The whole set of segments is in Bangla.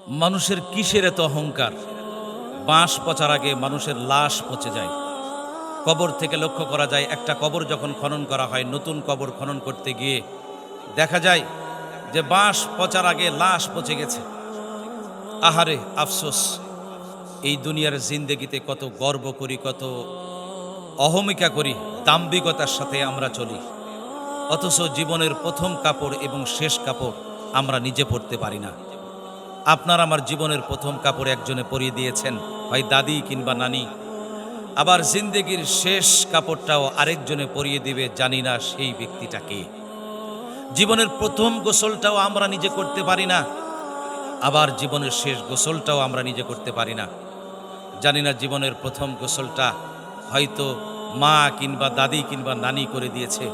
মানুষের কিসের এত অহংকার? বাঁশ পচার আগে মানুষের লাশ পচে যায়। কবর থেকে লক্ষ্য করা যায়, একটা কবর যখন খনন করা হয়, নতুন কবর খনন করতে গিয়ে দেখা যায় যে বাঁশ পচার আগে লাশ পচে গেছে। আহারে আফসোস! এই দুনিয়ার জিন্দেগিতে কত গর্ব করি, কত অহমিকা করি, দাম্ভিকতার সাথে আমরা চলি, অথচ জীবনের প্রথম কাপড় এবং শেষ কাপড় আমরা নিজে পরতে পারি না। আপনার আমার জীবনের প্রথম কাপড় একজনে পরিয়ে দিয়েছেন, হয় দাদি কিংবা নানি, আবার জিন্দেগির শেষ কাপড়টাও আরেকজনে পরিয়ে দিবে, জানি না সেই ব্যক্তিটা কে। জীবনের প্রথম গোসলটাও আমরা নিজে করতে পারি না, আবার জীবনের শেষ গোসলটাও আমরা নিজে করতে পারি না। জানি না জীবনের প্রথম গোসলটা হয়তো মা কিংবা দাদি কিংবা নানি করে দিয়েছে,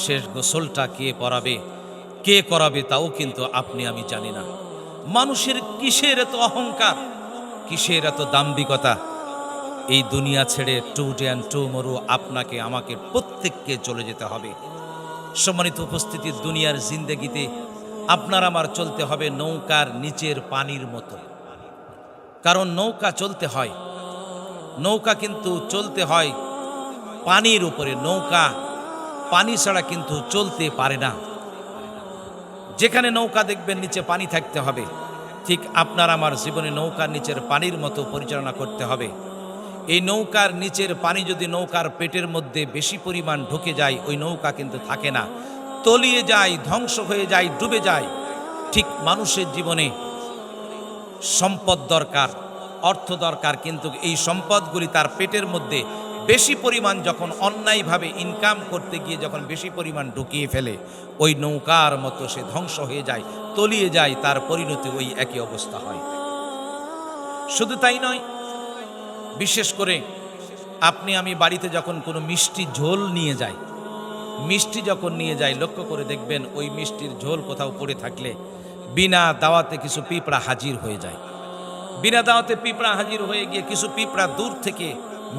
শেষ গোসলটা কে পরাবে, কে করাবে তাও কিন্তু আপনি আমি জানি না। মানুষের কিসের এত অহংকার, কিসের এত দাম্ভিকতা? এই দুনিয়া ছেড়ে টুডে অ্যান্ড টুমরো আপনাকে আমাকে প্রত্যেককে চলে যেতে হবে। সম্মানিত উপস্থিতি, দুনিয়ার জিন্দেগিতে আপনার আমার চলতে হবে নৌকার নিচের পানির মতো। কারণ নৌকা চলতে হয়, নৌকা কিন্তু চলতে হয় পানির উপরে। নৌকা পানি ছাড়া কিন্তু চলতে পারে না। যেখানে নৌকা দেখবেন নিচে পানি থাকতে হবে, ঠিক আপনার আমার জীবনে নৌকার নিচের পানির মতো পরিচালনা করতে হবে। এই নৌকার নিচের পানি যদি নৌকার পেটের মধ্যে বেশি পরিমাণ ঢুকে যায়, ওই নৌকা কিন্তু থাকে না, তলিয়ে যায়, ধ্বংস হয়ে যায়, ডুবে যায়। ঠিক মানুষের জীবনে সম্পদ দরকার, অর্থ দরকার, কিন্তু এই সম্পদগুলি তার পেটের মধ্যে বেশি পরিমাণ যখন অন্যায়ভাবে ইনকাম করতে গিয়ে যখন বেশি পরিমাণ ঢুকিয়ে ফেলে, ওই নৌকার মতো সে ধ্বংস হয়ে যায়, তলিয়ে যায়, তার পরিণতি ওই একই অবস্থা হয়। শুধু তাই নয়, বিশেষ করে আপনি আমি বাড়িতে যখন কোনো মিষ্টি ঝোল নিয়ে যাই, মিষ্টি যখন নিয়ে যাই, লক্ষ্য করে দেখবেন ওই মিষ্টির ঝোল কোথাও পড়ে থাকলে বিনা দাওয়াতে কিছু পিঁপড়া হাজির হয়ে যায়। বিনা দাওয়াতে পিঁপড়া হাজির হয়ে গিয়ে কিছু পিঁপড়া দূর থেকে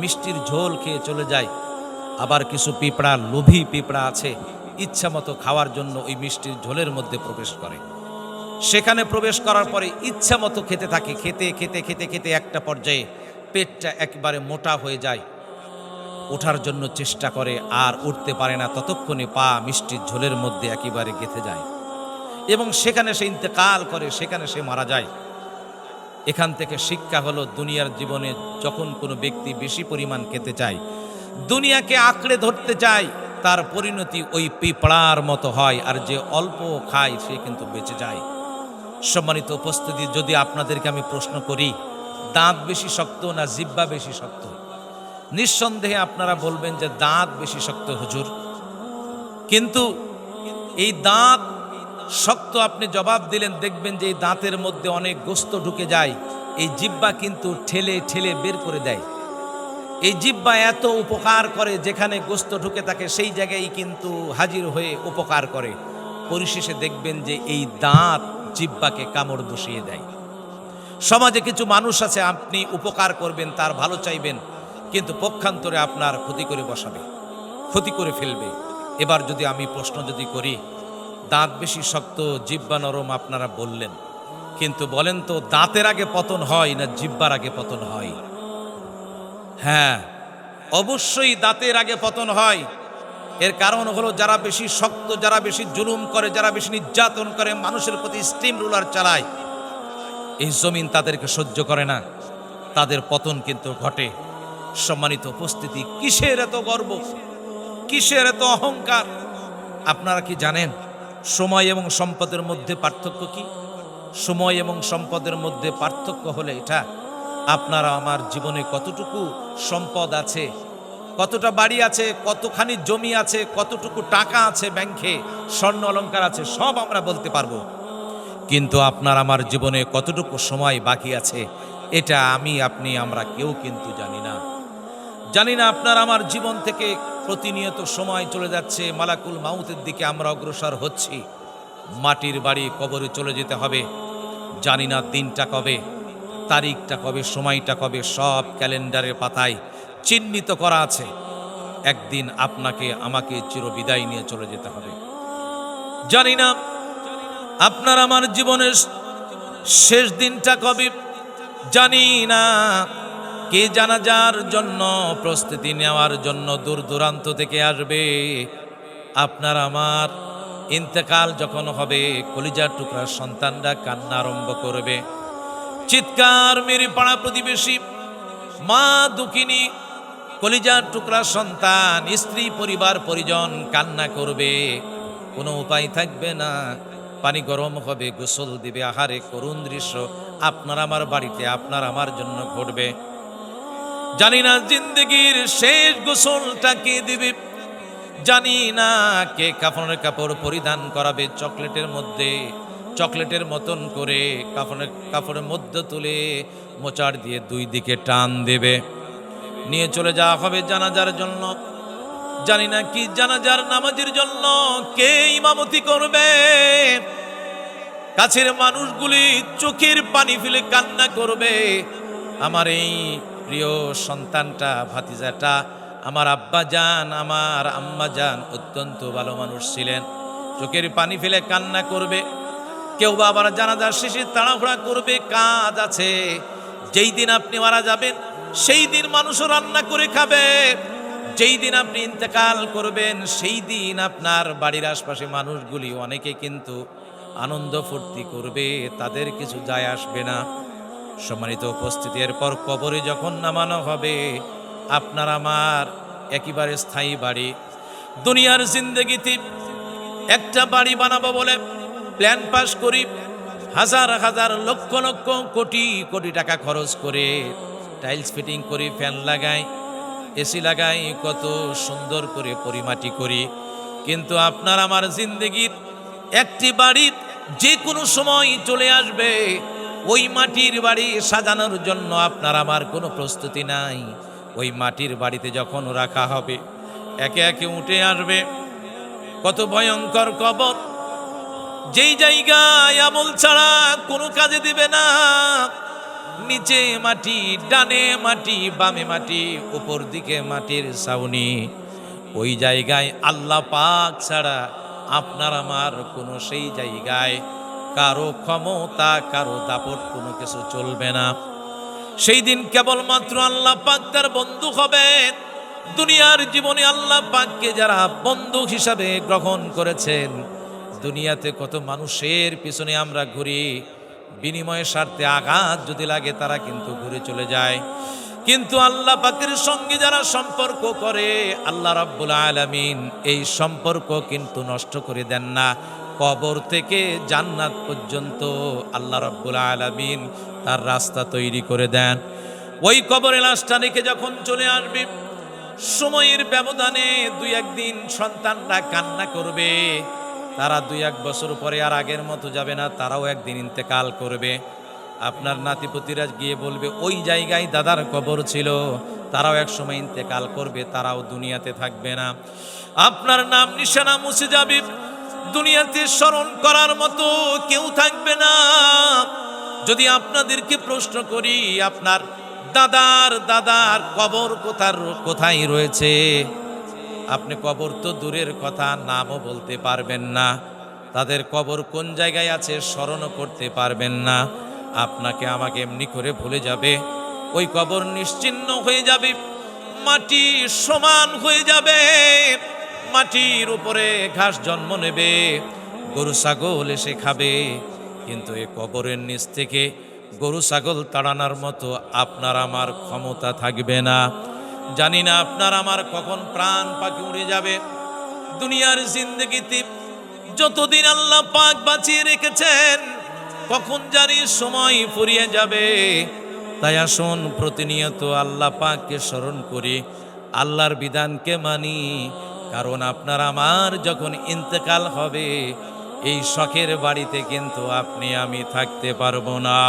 মিষ্টির ঝোল খেয়ে চলে যায়। আবার কিছু পিঁপড়া, লোভী পিঁপড়া আছে, ইচ্ছা মতো খাওয়ার জন্য ওই মিষ্টির ঝোলের মধ্যে প্রবেশ করে। সেখানে প্রবেশ করার পরে ইচ্ছা মতো খেতে থাকে, খেতে খেতে খেতে খেতে একটা পর্যায়ে পেটটা একেবারে মোটা হয়ে যায়, ওঠার জন্য চেষ্টা করে, আর উঠতে পারে না, ততক্ষণে পা মিষ্টির ঝোলের মধ্যে একেবারে গেঁথে যায় এবং সেখানে সে ইন্তেকাল করে, সেখানে সে মারা যায়। এখান থেকে শিক্ষা হলো, দুনিয়ার জীবনে যখন কোনো ব্যক্তি বেশি পরিমাণ খেতে চায়, দুনিয়াকে আঁকড়ে ধরতে চায়, তার পরিণতি ওই পিঁপড়ার মতো হয়, আর যে অল্প খায় সে কিন্তু বেঁচে যায়। সম্মানিত উপস্থিতি, যদি আপনাদেরকে আমি প্রশ্ন করি, দাঁত বেশি শক্ত না জিহ্বা বেশি শক্ত? নিঃসন্দেহে আপনারা বলবেন যে দাঁত বেশি শক্ত হুজুর। কিন্তু এই দাঁত শক্ত আপনি জবাব দিলেন, দেখবেন যে এই দাঁতের মধ্যে অনেক গোস্ত ঢুকে যায়, এই জিহ্বা কিন্তু ঠেলে ঠেলে বের করে দেয়। এই জিহ্বা এত উপকার করে, যেখানে গোস্ত ঢুকে থাকে সেই জায়গায় কিন্তু হাজির হয়ে উপকার করে। পরিশেষে দেখবেন যে এই দাঁত জিহ্বাকে কামড় বসিয়ে দেয়। সমাজে কিছু মানুষ আছে, আপনি উপকার করবেন, তার ভালো চাইবেন, কিন্তু পক্ষান্তরে আপনার ক্ষতি করে বসাবে, ক্ষতি করে ফেলবে। এবার যদি আমি প্রশ্ন যদি করি, দাঁত বেশি শক্ত জিহ্বা নরম আপনারা বললেন, কিন্তু বলেন তো দাঁতের আগে পতন হয় না জিহ্বার আগে পতন হয়? হ্যাঁ, অবশ্যই দাঁতের আগে পতন হয়। এর কারণ হলো, যারা বেশি শক্ত, যারা বেশি জুলুম করে, যারা বেশি নির্যাতন করে, মানুষের প্রতি স্টিম রুলার চালায়, এই জমিন তাদেরকে সহ্য করে না, তাদের পতন কিন্তু ঘটে। সম্মানিত উপস্থিতি, কিসের এত গর্ব, কিসের এত অহংকার? আপনারা কি জানেন সময় এবং সম্পদের মধ্যে পার্থক্য কি? সময় এবং সম্পদের মধ্যে পার্থক্য হলে এটা, আপনারা আমার জীবনে কতটুকু সম্পদ আছে, কতটা বাড়ি আছে, কতখানি জমি আছে, কতটুকু টাকা আছে ব্যাংকে, স্বর্ণ অলংকার আছে, সব আমরা বলতে পারবো। কিন্তু আপনার আমার জীবনে কতটুকু সময় বাকি আছে, এটা আমি আপনি আমরা কেউ কিন্তু জানি না। জানি না আপনার আমার জীবন থেকে প্রতিনিয়ত সময় চলে যাচ্ছে, মালাকুল মাউতের দিকে আমরা অগ্রসর হচ্ছি। মাটির বাড়ি, কবরে চলে যেতে হবে। জানি না দিনটা কবে, তারিখটা কবে, সময়টা কবে, সব ক্যালেন্ডারের পাতায় চিহ্নিত করা আছে। একদিন আপনাকে আমাকে চিরবিদায় নিয়ে চলে যেতে হবে। জানি না আপনার আমার জীবনের শেষ দিনটা কবে জানি না। কে জানাজার জন্য প্রস্তুতি নেওয়ার জন্য দূর দূরান্ত থেকে আসবে। আপনার আমার ইন্তেকাল যখন হবে, কলিজার টুকরা সন্তানরা কান্না আরম্ভ করবে, চিৎকার মেরে পাড়া প্রতিবেশী, মা দুঃখিনী, কলিজার টুকরা সন্তান, স্ত্রী, পরিবার পরিজন কান্না করবে। কোনো উপায় থাকবে না, পানি গরম হবে, গোসল দিবে। আহারে করুণ দৃশ্য আপনার আমার বাড়িতে আপনার আমার জন্য ঘটবে। জানি না জিন্দগির শেষ গোসলটা কে দিবে, জানি না কে কাফনের কাপড় পরিধান করাবে। চকলেটের মতন করে কাপড়ের মধ্যে তুলে মোচাড় দিয়ে দুই দিকে টান দেবে, নিয়ে চলে যাওয়া হবে জানাজার জন্য। জানি না কি জানাজার নামাজের জন্য কে ইমামতি করবে। কাছের মানুষগুলি চোখের পানি ফেলে কান্না করবে। আমার এই প্রিয় সন্তানটা, ভাতিজাটা, আমার আব্বা জান, আমার আম্মা জান অত্যন্ত ভালো মানুষ ছিলেন, চোখের পানি ফেলে কান্না করবে। কেউ বা আবার জানাজার শেষে তাড়াহুড়া করবে, কাজ আছে। যেই দিন আপনি মারা যাবেন সেই দিন মানুষও রান্না করে খাবে। যেই দিন আপনি ইন্তেকাল করবেন সেই দিন আপনার বাড়ির আশপাশে মানুষগুলি অনেকে কিন্তু আনন্দ ফুর্তি করবে, তাদের কিছু যায় আসবে না। সম্মানিত উপস্থিতি, এরপর কবরে যখন নামানো হবে, আপনার আমার একেবারে স্থায়ী বাড়ি। দুনিয়ার জিন্দগিতে একটা বাড়ি বানাবো বলে প্ল্যান পাস করি, হাজার হাজার লক্ষ লক্ষ কোটি কোটি টাকা খরচ করে টাইলস ফিটিং করি, ফ্যান লাগাই, এসি লাগাই, কত সুন্দর করে পরিমাটি করি। কিন্তু আপনার আমার জিন্দগির একটি বাড়ি যে কোনো সময় চলে আসবে। ওই মাটির বাড়ি সাজানোর জন্য আপনার আমার কোনো প্রস্তুতি নাই। ওই মাটির বাড়িতে যখন রাখা হবে, একে একে উঠে আসবে কত ভয়ঙ্কর কবর, যেই জায়গায় আমল ছাড়া কোনো কাজে দিবে না। নিচে মাটি, ডানে মাটি, বামে মাটি, উপর দিকে মাটির ছাউনি। ওই জায়গায় আল্লাহ পাক ছাড়া আপনার আমার কোনো সেই জায়গায় কারো ক্ষমতা, কারো দাপট, কোনো কিছু চলবে না। সেই দিন কেবলমাত্র আল্লাহ পাক তার বন্ধু হবেন। দুনিয়ার জীবনে আল্লাহ পাককে যারা বন্ধু হিসাবে গ্রহণ করেছেন, দুনিয়াতে কত মানুষের পিছনে আমরা ঘুরি, বিনিময়ে স্বার্থে আঘাত যদি লাগে তারা কিন্তু ঘুরে চলে যায়। কিন্তু আল্লাহ পাকের সঙ্গে যারা সম্পর্ক করে, আল্লাহ রাব্বুল আলামিন এই সম্পর্ক কিন্তু নষ্ট করে দেন না। কবর থেকে জান্নাত পর্যন্ত আল্লাহ রাব্বুল আলামিন তার রাস্তা তৈরি করে দেন। ওই কবরে লাশটা রেখে যখন চলে আসবে, সময়ের ব্যবধানে দুই একদিন সন্তানরা কান্না করবে। তারা 2-1 বছর পরে আর আগের মতো যাবে না, তারাও একদিন ইন্তেকাল করবে। আপনার নাতিপুতিরা গিয়ে বলবে ওই জায়গায় দাদার কবর ছিল, তারাও এক সময় ইন্তেকাল করবে, তারাও দুনিয়াতে থাকবে না। আপনার নাম নিশানা মুছে যাবে, দুনিয়াতে স্মরণ করার মতো কেউ থাকবে না। যদি আপনাদেরকে প্রশ্ন করি আপনার দাদার কবর কোথায় রয়েছে, আপনি কবর তো দূরের কথা, নামও বলতে পারবেন না। তাদের কবর কোন জায়গায় আছে স্মরণও করতে পারবেন না। আপনাকে আমাকে এমনি করে ভুলে যাবে। ওই কবর নিশ্চিহ্ন হয়ে যাবে, মাটি সমান হয়ে যাবে, মাটির উপরে ঘাস জন্ম নেবে, গরু ছাগল এসে খাবে। কিন্তু এই কবরের নিচ থেকে গরু ছাগল তাড়ানোর মতো আপনার আমার ক্ষমতা থাকবে না। জানি না আপনার আমার কখন প্রাণ পাখি উড়ে যাবে। দুনিয়ার জিন্দগিতে যতদিন আল্লাহ পাক বাঁচিয়ে রেখেছেন, কখন জানি সময় ফুরিয়ে যাবে। তাই আসুন প্রতিনিয়ত আল্লাহ পাককে স্মরণ করি, আল্লাহর বিধানকে মানি। কারণ আপনার আমার যখন ইন্তেকাল হবে, এই শখের বাড়িতে কিন্তু আপনি আমি থাকতে পারবো না।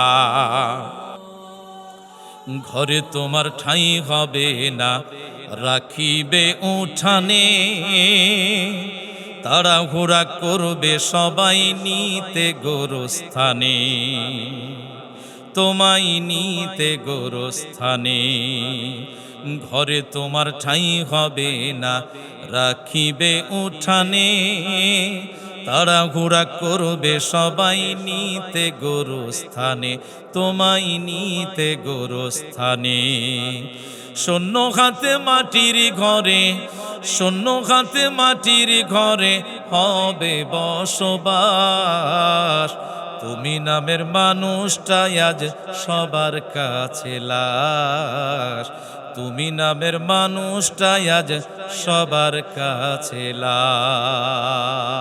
ঘরে তোমার ঠাঁই হবে না, রাখিবে উঠানে, তাড়াহুড়া করবে সবাই নিতে গোরস্থানে, তোমায় নিতে গোরস্থানে। ঘরে তোমার ঠাঁই হবে না, রাখিবে উঠানে, তাড়াহুড়া করবে সবাই নিতে গোরস্থানে, তোমায় নিতে গোরস্থানে। শূন্য হাতে মাটির ঘরে, শূন্য হাতে মাটির ঘরে হবে বসবাস। তুমি নামের মানুষটাই আজ সবার কাছে লাশ, তুমি নামের মানুষটাই আজ সবার কাছে লাশ।